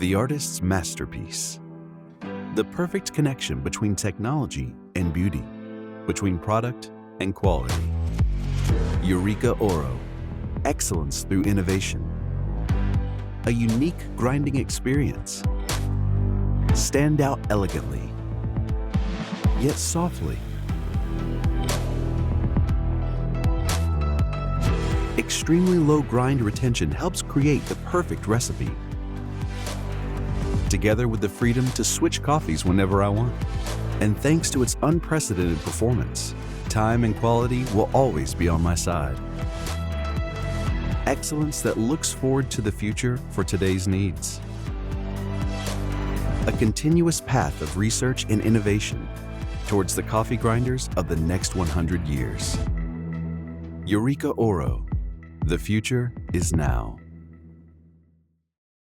The artist's masterpiece. The perfect connection between technology and beauty, between product and quality. Eureka Oro. Excellence through innovation. A unique grinding experience. Stand out elegantly, yet softly. Extremely low grind retention helps create the perfect recipe, together with the freedom to switch coffees whenever I want. And thanks to its unprecedented performance, time and quality will always be on my side. Excellence that looks forward to the future for today's needs. A continuous path of research and innovation towards the coffee grinders of the next 100 years. Eureka Oro. The future is now.